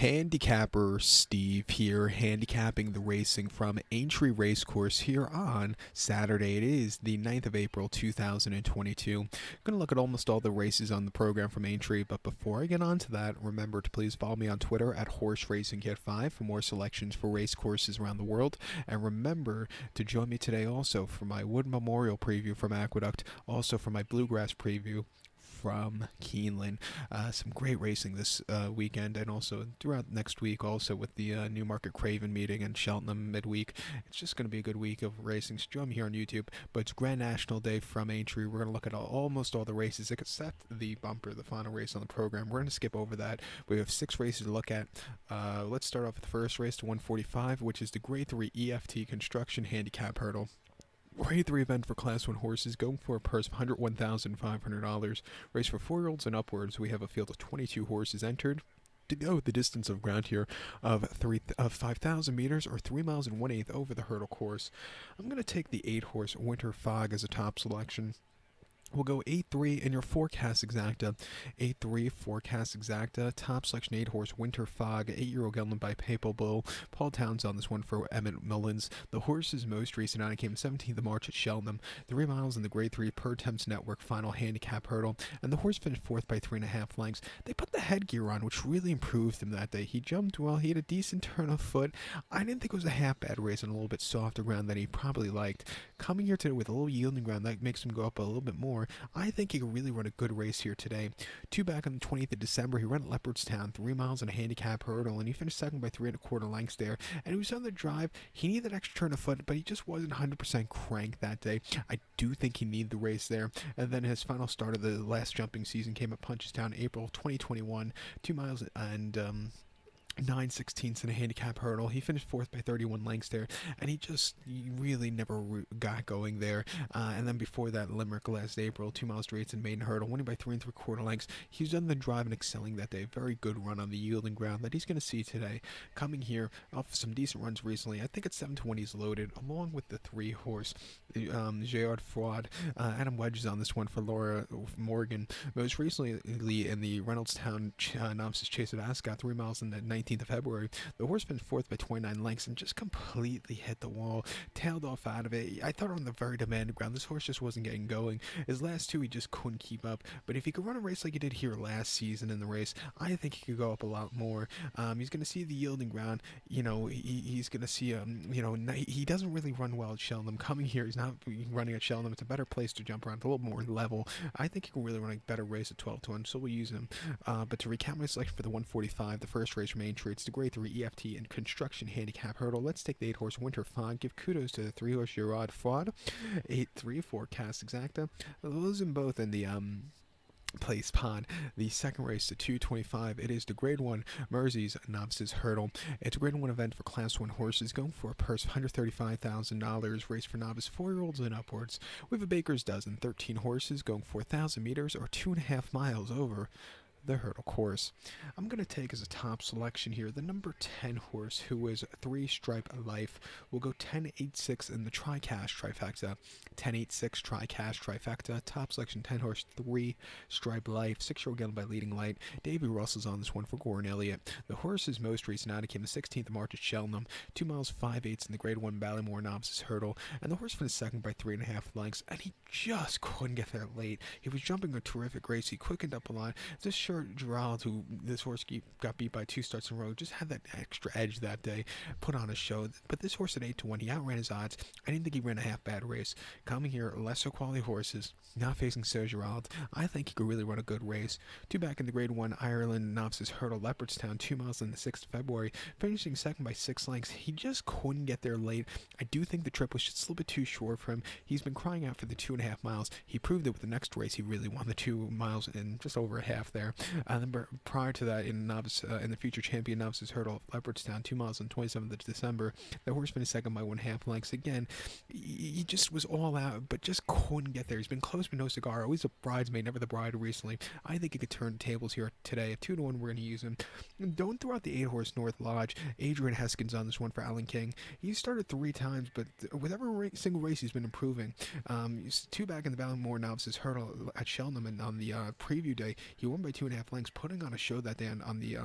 Handicapper Steve here, handicapping the racing from Aintree Racecourse here on Saturday. It is the 9th of April 2022. I'm going to look at almost all the races on the program from Aintree, but before I get on to that, remember to please follow me on Twitter at HorseRacingKit5 for more selections for race courses around the world. And remember to join me today also for my Wood Memorial preview from Aqueduct, also for my Bluegrass preview from Keeneland. Some great racing this weekend, and also throughout next week, also with the Newmarket Craven meeting and Cheltenham midweek. It's just going to be a good week of racing. So join me here on YouTube. But it's Grand National Day from Aintree. We're going to look at almost all the races except the bumper, the final race on the program. We're going to skip over that. We have 6 races to look at. Let's start off with the first race to 145, which is the Grade 3 EFT Construction Handicap Hurdle. Grade 3 event for Class 1 horses, going for a purse of $101,500. Race for 4-year-olds and upwards. We have a field of 22 horses entered. To go the distance of ground here of 5,000 meters or 3 miles and 1/8 over the hurdle course. I'm going to take the 8-horse Winter Fog as a top selection. We'll go 8-3 in your forecast exacta. 8-3 forecast exacta. Top selection 8-horse Winter Fog. 8-year-old gelding by Papal Bull. Paul Towns on this one for Willie Mullins. The horse's most recent outing came 17th of March at Cheltenham. 3 miles in the Grade 3 Per Temps Network final handicap hurdle. And the horse finished 4th by 3.5 lengths. They put the headgear on, which really improved him that day. He jumped well. He had a decent turn of foot. I didn't think it was a half bad race on a little bit softer ground than he probably liked. Coming here today with a little yielding ground, that makes him go up a little bit more. I think he could really run a good race here today. 2 back on the 20th of December, he ran at Leopardstown, 3 miles on a handicap hurdle, and he finished second by 3.25 lengths there. And he was on the drive. He needed that extra turn of foot, but he just wasn't 100% cranked that day. I do think he needed the race there. And then his final start of the last jumping season came at Punchestown, April 2021, 2 miles and 9/16 in a handicap hurdle. He finished 4th by 31 lengths there, and he really never got going there. And then before that, Limerick last April, 2 miles straights and maiden hurdle, winning by 3 3/4 lengths. He was on the drive and excelling that day. Very good run on the yielding ground that he's going to see today. Coming here off some decent runs recently, I think at 7-to-1 he's loaded, along with the 3-horse Géard Fraud. Adam Wedge is on this one for Laura Morgan. Most recently in the Reynoldstown Novices Chase at Ascot, 3 miles in the 19th of February. The horse finished 4th by 29 lengths and just completely hit the wall, tailed off out of it. I thought on the very demanding ground, this horse just wasn't getting going. His last 2, he just couldn't keep up. But if he could run a race like he did here last season in the race, I think he could go up a lot more. He's going to see the yielding ground. He's going to see, he doesn't really run well at Cheltenham. Coming here, he's not running at Cheltenham. It's a better place to jump around. It's a little more level. I think he can really run a better race at 12-to-1, so we'll use him. But to recap my selection for the 145, the first race remains true. It's the Grade 3 EFT and Construction Handicap Hurdle. Let's take the 8-horse Winter Fog. Give kudos to the 3-horse Géard Fraud. 8-3 forecast exacta. Those in both in the place pod. The second race to 225, it is the Grade 1 Mersey's Novices Hurdle. It's a Grade 1 event for Class 1 horses, going for a purse of $135,000. Race for novice 4-year-olds and upwards. We have a baker's dozen, 13 horses, going 4,000 meters or 2.5 miles over the hurdle course. I'm going to take as a top selection here the number 10 horse, who is 3 Stripe Life. We'll go 10-8-6 in the tri-cash trifecta. 10-8-6 tri-cash trifecta. Top selection 10 horse 3 Stripe Life. 6-year-old gelding by Leading Light. Davey Russell's on this one for Goran Elliott. The horse's most recent outing came the 16th of March at Cheltenham. 2 miles 5/8 in the Grade 1 Ballymore Novices Hurdle. And the horse finished second by 3.5 lengths. And he just couldn't get there late. He was jumping a terrific race. He quickened up a lot. This Gerald, who this horse got beat by 2 starts in a row, just had that extra edge that day, put on a show. But this horse at 8-to-1, he outran his odds. I didn't think he ran a half bad race. Coming here, lesser quality horses, not facing Sir Gerald. I think he could really run a good race. 2 back in the Grade 1 Ireland Novices Hurdle, Leopardstown, 2 miles on the 6th of February, finishing second by 6 lengths. He just couldn't get there late. I do think the trip was just a little bit too short for him. He's been crying out for the 2.5 miles. He proved it with the next race. He really won the 2 miles in just over a half there. Prior to that, in the future champion Novices Hurdle, Leopardstown, 2 miles on 27th of December, the horse finished second by 1.5 lengths. Again, he just was all out, but just couldn't get there. He's been close but no cigar. Always a bridesmaid, never the bride recently. I think he could turn tables here today. At 2-to-1, we're going to use him. Don't throw out the 8-horse North Lodge. Adrian Heskin's on this one for Alan King. He started 3 times, but with every single race, he's been improving. He's 2 back in the Ballymore Novices Hurdle at Cheltenham, and on the preview day, he won by 2.5 lengths, putting on a show that day on the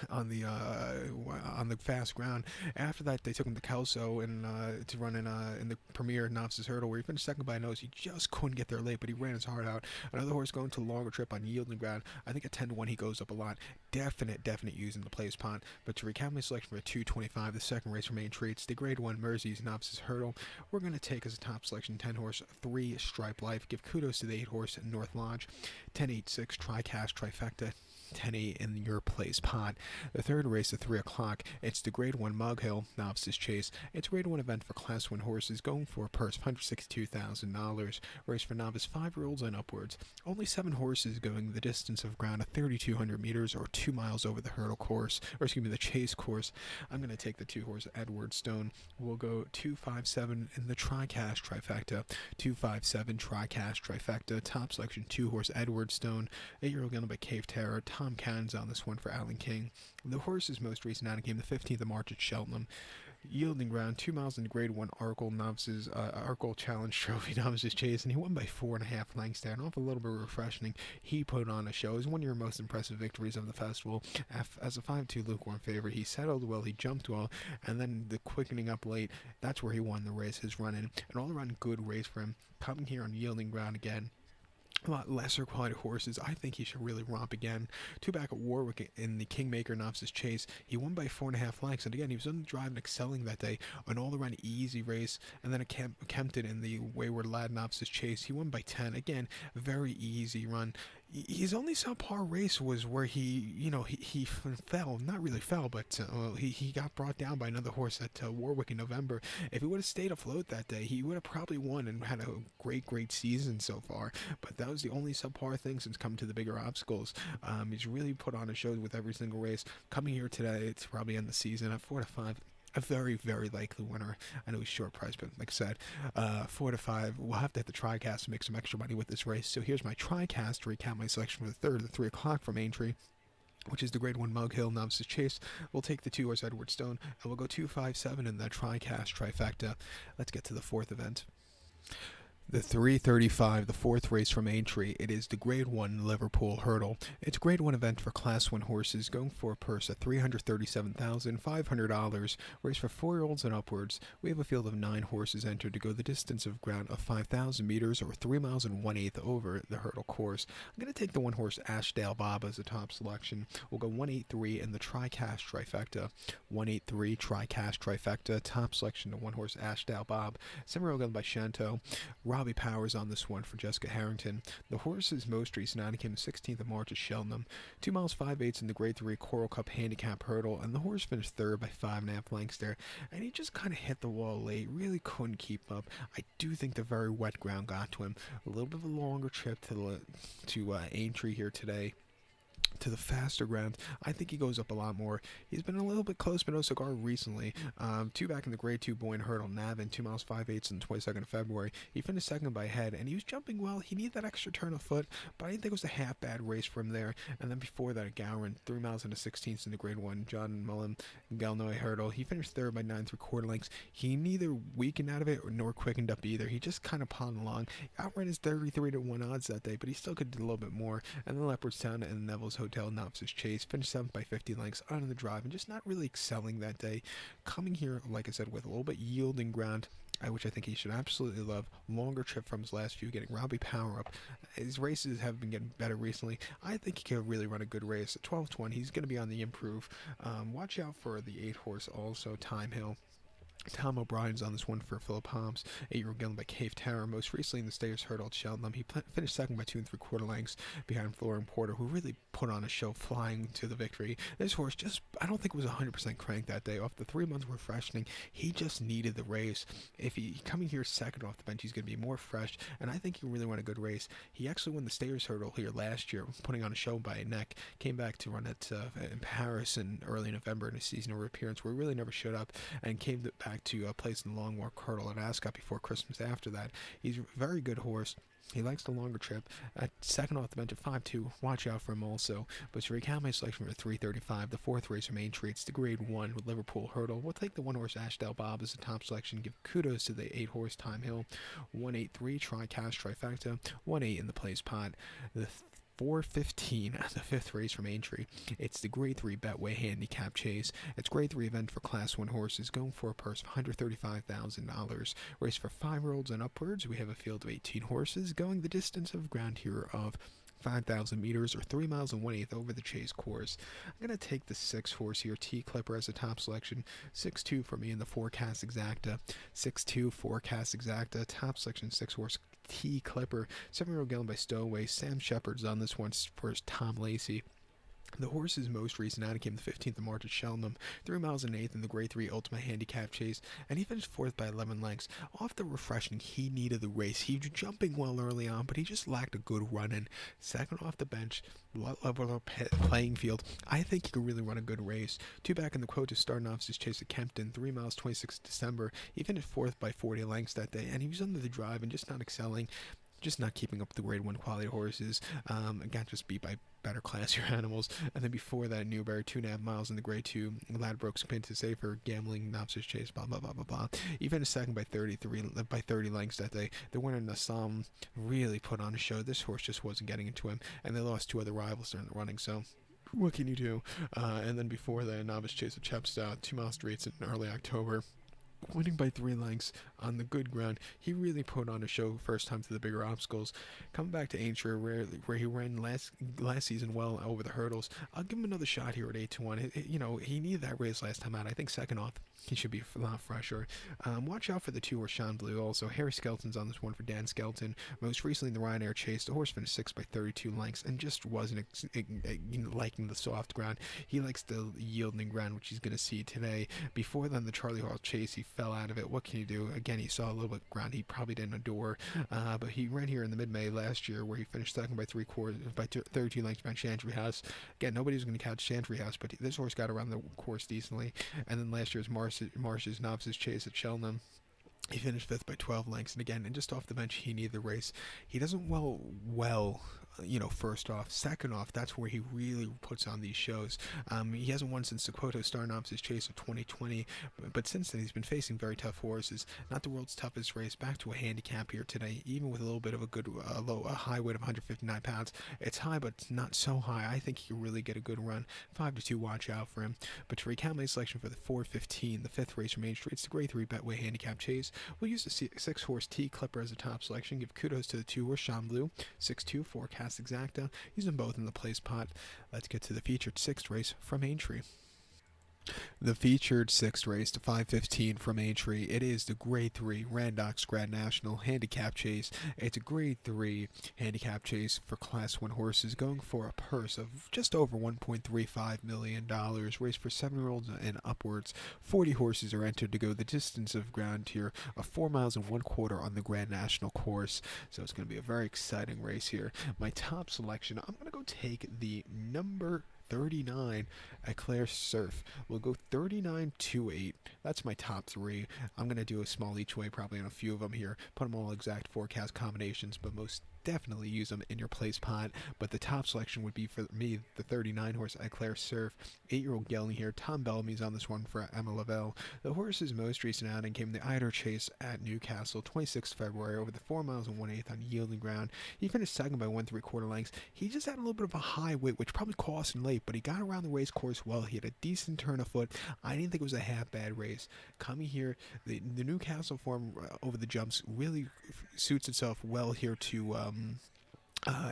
on the fast ground. After that, they took him to Kelso and to run in the Premier Novices Hurdle, where he finished second by a nose. He just couldn't get there late, but he ran his heart out. Another horse going to a longer trip on yielding ground. I think at 10-1 he goes up a lot. Definite use in the play spot. But to recap my selection for 225, the second race from Aintree, it's the Grade 1 Mersey's Novices Hurdle. We're going to take as a top selection 10 horse 3 Stripe Life. Give kudos to the 8 horse North Lodge. 10-8-6 Tricast Trifecta. 10-8 in your place pot. The third race at 3 o'clock, it's the Grade 1 Maghull Novices Chase. It's a Grade 1 event for Class 1 horses going for a purse of $162,000. Race for novice 5-year-olds and upwards. Only 7 horses going the distance of ground of 3,200 meters or 2 miles over the hurdle course, or excuse me, the chase course. I'm going to take the 2 horse Edward Stone. We'll go 257 in the Tricast Trifecta. 257 Tricast Trifecta. Top selection 2 horse Edward Stone. 8-year-old Gunner by Cave Terror. Tom Cannon's on this one for Alan King. The horse's most recent outing came the 15th of March at Cheltenham. Yielding ground, 2 miles in the Grade 1 Arkle Challenge Trophy Novices Chase, and he won by 4.5 lengths there. And off a little bit refreshing, he put on a show. It was one of your most impressive victories of the festival. As a 5-2 lukewarm favorite, he settled well, he jumped well, and then the quickening up late, that's where he won the race, his run-in. An all-around good race for him. Coming here on yielding ground again. A lot lesser quality horses. I think he should really romp again. 2 back at Warwick in the Kingmaker Novices Chase. He won by 4.5 lengths. And again, he was on the drive and excelling that day. An all-around easy race. And then at Kempton in the Wayward Lad Novices Chase. He won by 10. Again, very easy run. His only subpar race was where he fell. Not really fell, but he got brought down by another horse at Warwick in November. If he would have stayed afloat that day, he would have probably won and had a great season so far. But that was the only subpar thing since coming to the bigger obstacles. He's really put on a show with every single race. Coming here today, it's probably end the season at 4-5. A very likely winner. I know he's short price, but like I said, 4-5. We'll have to hit the Tricast to make some extra money with this race. So here's my Tricast to recap my selection for the third at 3 o'clock from Aintree, which is the Grade 1 Maghull Novices Chase. We'll take the 2 horse Edward Stone, and we'll go 257 in the Tricast Trifecta. Let's get to the fourth event. The 335, the fourth race from Aintree, it is the Grade 1 Liverpool Hurdle. It's a Grade 1 event for Class 1 horses going for a purse of $337,500. Race for 4-year-olds and upwards. We have a field of 9 horses entered to go the distance of ground of 5,000 meters or 3 miles and 1/8 over the hurdle course. I'm going to take the 1 horse Ashdale Bob as a top selection. We'll go 183 in the Tricast Trifecta. 183 Tricast Trifecta. Top selection to 1 horse Ashdale Bob. Semi-row by Shanto. Robbie Powers on this one for Jessica Harrington. The horse's most recent outing came the 16th of March at Cheltenham. 2 miles 5/8 in the Grade 3 Coral Cup Handicap Hurdle, and the horse finished third by 5.5 lengths there. And he just kind of hit the wall late, really couldn't keep up. I do think the very wet ground got to him. A little bit of a longer trip to Aintree here today. To the faster ground, I think he goes up a lot more. He's been a little bit close, but no cigar recently. 2 back in the Grade 2 Boyne Hurdle, Navin, 2 miles 5/8 on the 22nd of February. He finished second by a head, and he was jumping well. He needed that extra turn of foot, but I didn't think it was a half bad race from there. And then before that at Gowran, 3 miles and a 16th in the Grade 1 John Mullen Galnoy Hurdle. He finished third by 9 3/4 lengths. He neither weakened out of it nor quickened up either. He just kind of plodded along. Outran his 33-1 odds that day, but he still could do a little bit more. And then Leopardstown and Neville's Hotel Novices Chase finished 7th by 50 lengths on the drive and just not really excelling that day. Coming here, like I said, with a little bit yielding ground, which I think he should absolutely love. Longer trip from his last few, getting Robbie Power up. His races have been getting better recently. I think he can really run a good race. At 12-1, he's going to be on the improve. Watch out for the 8 horse also, Time Hill. Tom O'Brien's on this one for Philip Holmes, 8-year-old Gillen by Cave Terror. Most recently in the Stayers Hurdle at Cheltenham, he finished second by 2 3/4 lengths behind Flooring Porter, who really put on a show flying to the victory. This horse just, I don't think it was 100% cranked that day. Off the 3 months were freshening, he just needed the race. If he coming here second off the bench, he's going to be more fresh, and I think he really won a good race. He actually won the Stayers Hurdle here last year, putting on a show by a neck. Came back to run it in Paris in early November in a seasonal appearance where he really never showed up, and came back to place in the Long Walk Hurdle at Ascot before Christmas after that. He's a very good horse. He likes the longer trip. At second off the bench at 5-2, watch out for him also. But to recap my selection for 335, the fourth race from Aintree, it's the Grade 1 with Liverpool Hurdle. We'll take the 1 horse Ashdale Bob as the top selection. Give kudos to the 8 horse Time Hill. 183 Tricast Trifecta. 1-8 in the place pot. The 4:15, the fifth race from Aintree. It's the Grade 3 Betway Handicap Chase. It's Grade 3 event for Class 1 horses, going for a purse of $135,000. Race for 5-year-olds and upwards. We have a field of 18 horses, going the distance of ground here of 5,000 meters or 3 miles and 1/8 over the chase course. I'm going to take the 6 horse here, T Clipper, as a top selection. 6-2 for me in the forecast exacta. 6-2 forecast exacta. Top selection 6 horse T Clipper. 7-year-old Gallon by Stowaway. Sam Shepard's on this one for Tom Lacey. The horse's most recent outing came the 15th of March at Cheltenham, 3 miles and 1/8 in the Grade 3 Ultimate Handicap Chase, and he finished 4th by 11 lengths. Off the refreshing heat need of the race, he was jumping well early on, but he just lacked a good run in. Second off the bench, level playing field. I think he could really run a good race. 2 back in the quote to start Novices Chase at Kempton, 3 miles 26 December. He finished 4th by 40 lengths that day, and he was under the drive and just not excelling. Just not keeping up with the Grade 1 quality horses. Got just beat by better classier animals. And then before that, Newberry, 2.5 miles in the Grade 2. Ladbrokes pin to safer gambling, Novices Chase, blah, blah, blah, blah, blah. Even a second by 30 lengths that day. The winner, Nassam, really put on a show. This horse just wasn't getting into him. And they lost 2 other rivals during the running, so what can you do? And then before that, Novice Chase at Chepstow, 2 miles straight in early October. Winning by 3 lengths on the good ground. He really put on a show first time to the bigger obstacles. Coming back to Aintree, where he ran last season well over the hurdles. I'll give him another shot here at 8-1. He needed that race last time out. I think second off, he should be a lot fresher. Watch out for the 2 horse Sean Blue also. Harry Skelton's on this one for Dan Skelton. Most recently in the Ryanair Chase, the horse finished 6th by 32 lengths and just wasn't liking the soft ground. He likes the yielding ground, which he's going to see today. Before then, the Charlie Hall Chase, he fell out of it. What can you do? Again, he saw a little bit of ground he probably didn't adore, but he ran here in the mid-May last year where he finished second by 32 lengths behind Chantry House. Again, nobody's going to catch Chantry House, but this horse got around the course decently. And then last year's Marsh's Novices Chase at Cheltenham, he finished 5th by 12 lengths, and again, and just off the bench, he needed the race. He doesn't first off. Second off, that's where he really puts on these shows. He hasn't won since the Quoto Star Novices Chase of 2020, but since then he's been facing very tough horses. Not the world's toughest race. Back to a handicap here today, even with a little bit of a high weight of 159 pounds. It's high, but it's not so high. I think he can really get a good run. 5-2, watch out for him. But to recount my selection for the 4:15, the 5th race from Main Street, it's the Grade 3 Betway Handicap Chase. We'll use the 6 horse T Clipper as a top selection. Give kudos to the 2 horse Sean Blue, 6-2 forecast exacta. Use them both in the place pot. Let's get to the featured 6th race from Aintree. The featured 6th race to 5:15 from Aintree. It is the Grade 3 Randox Grad National Handicap Chase. It's a Grade 3 handicap chase for Class 1 horses, going for a purse of just over $1.35 million. Race for 7-year-olds and upwards. 40 horses are entered to go the distance of ground here of 4 miles and 1/4 on the Grand National course. So it's going to be a very exciting race here. My top selection, I'm going to go take the number 39 Eclair Surf. We'll go 39-8. That's my top 3. I'm going to do a small each way probably on a few of them here. Put them all exact forecast combinations, but most definitely use them in your place pot. But the top selection would be for me the 39 horse Eclair Surf. 8-year-old gelding here. Tom Bellamy's on this one for Emma Lavelle. The horse's most recent outing came the Eider Chase at Newcastle, 26th February, over the 4 miles and 1/8 on yielding ground. He finished second by 1 3/4 lengths. He just had a little bit of a high weight, which probably cost him late, but he got around the race course well. He had a decent turn of foot. I didn't think it was a half bad race. Coming here, the Newcastle form over the jumps really suits itself well here to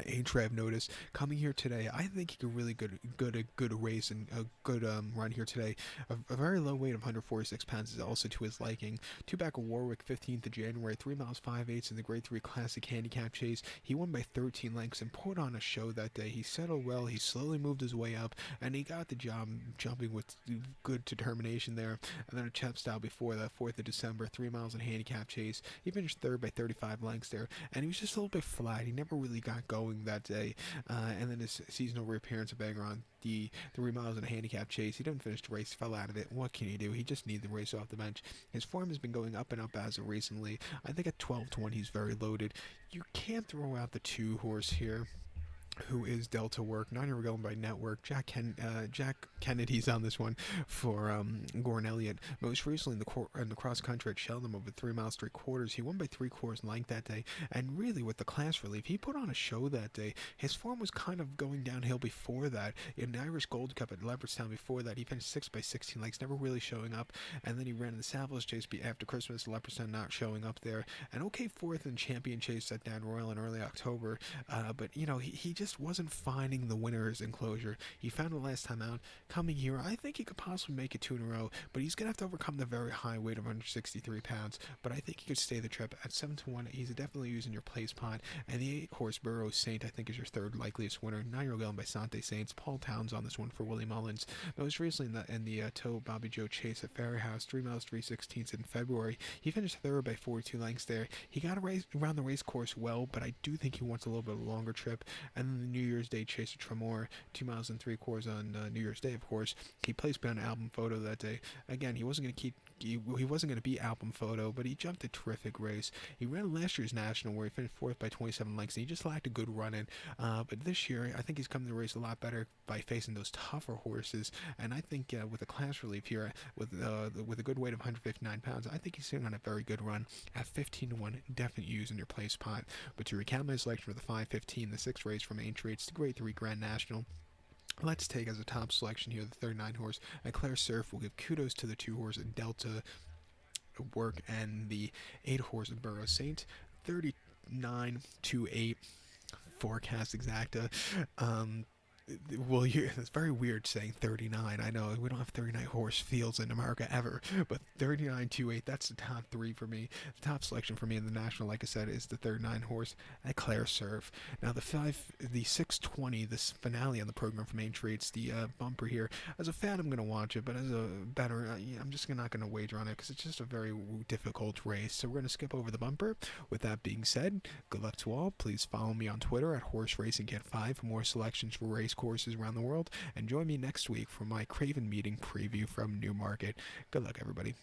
Aintree, I've noticed. Coming here today, I think he could really good race and a good run here today. A very low weight of 146 pounds is also to his liking. 2 back of Warwick, 15th of January, 3 miles 5/8 in the Grade 3 Classic Handicap Chase. He won by 13 lengths and put on a show that day. He settled well, he slowly moved his way up, and he got the job jumping with good determination there. And then a Chepstow before that, 4th of December, 3 miles in Handicap Chase. He finished 3rd by 35 lengths there, and he was just a little bit flat. He never really got going that day, and then his seasonal reappearance of Banger on the 3 miles in a handicap chase. He didn't finish the race, fell out of it. What can he do? He just needs the race off the bench. His form has been going up and up as of recently. I think at 12-1 he's very loaded. You can't throw out the 2 horse here. who is Delta Work. 9-year going by Network. Jack Kennedy's on this one for Gordon Elliott. Most recently in the cross country at Cheltenham over 3 miles 3/4. He won by 3/4 length that day, and really with the class relief, he put on a show that day. His form was kind of going downhill before that. In the Irish Gold Cup at Leopardstown before that, he finished 6 by 16 lengths, never really showing up, and then he ran in the Savills Chase after Christmas. Leopardstown not showing up there, and okay fourth in Champion Chase at Dan Royal in early October, but he just wasn't finding the winners enclosure. He found it last time out. Coming here, I think he could possibly make it 2 in a row, but he's going to have to overcome the very high weight of 163 pounds. But I think he could stay the trip at 7-1. He's definitely using your place pot. And the 8-horse Burrows Saint, I think, is your third likeliest winner. 9-year going by Sante Saints. Paul Towns on this one for Willie Mullins. Most recently in the Toe Bobby Joe Chase at Ferry House, 3 miles 3/16 in February. He finished third by 42 lengths there. He got around the race course well, but I do think he wants a little bit longer trip. And then the New Year's Day Chase at Tremor, 2 miles and 3/4 on New Year's Day, of course. He placed behind Album Photo that day. Again, he wasn't going to beat Album Photo, but he jumped a terrific race. He ran last year's National where he finished fourth by 27 lengths, and he just lacked a good run in. But this year, I think he's come to the race a lot better by facing those tougher horses. And I think with a class relief here, with a good weight of 159 pounds, I think he's sitting on a very good run at 15-1. Definitely use in your place pot. But to recap my selection for the 5:15, the 6th race from Aintree, it's the Grade 3 Grand National. Let's take as a top selection here the 39 horse Eclair Surf. We'll give kudos to the 2 horse Delta Work and the 8 horse Burrows Saint. 39-8 forecast exacta. Well, it's very weird saying 39. I know we don't have 39 horse fields in America ever, but 39-8, that's the top 3 for me. The top selection for me in the national, like I said, is the 39 horse Eclair Surf. Now the 620, this finale on the program from Aintree, it's the bumper here. As a fan, I'm gonna watch it, but as a bettor, I'm just not gonna wager on it because it's just a very difficult race. So we're gonna skip over the bumper. With that being said, good luck to all. Please follow me on Twitter at Horse Racing Get 5 for more selections for race courses around the world, and join me next week for my Craven meeting preview from Newmarket. Good luck, everybody.